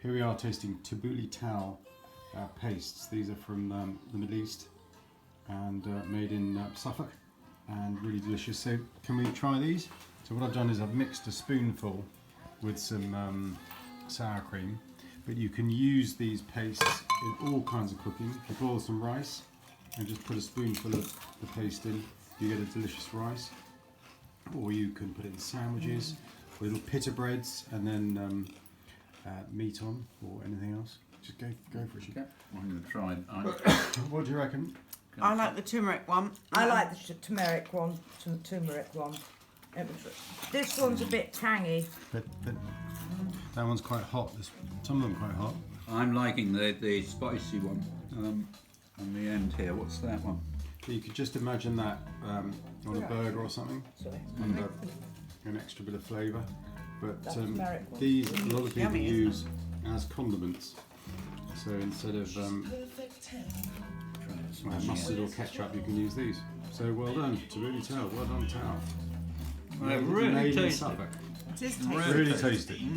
Here we are tasting Tabboule Tal pastes. These are from the Middle East and made in Suffolk, and really delicious. So can we try these? So what I've done is I've mixed a spoonful with some sour cream, but you can use these pastes in all kinds of cooking. If you boil some rice and just put a spoonful of the paste in, you get a delicious rice. Or you can put it in sandwiches, little pita breads, and then meat on, or anything else. Just go for it. Okay. I'm going to try. What do you reckon? I like the turmeric one. I like the turmeric one. This one's a bit tangy. But that one's quite hot. Some of them quite hot. I'm liking the spicy one on the end here. What's that one? You could just imagine that on a burger or something, and an extra bit of flavour. But these a lot of people Yummy, use as condiments. So instead of mustard or ketchup, you can use these. So well done, Tabboule Tal. Well done, Tal. Really Made in tasty. Suffolk. It is tasty. Really tasty.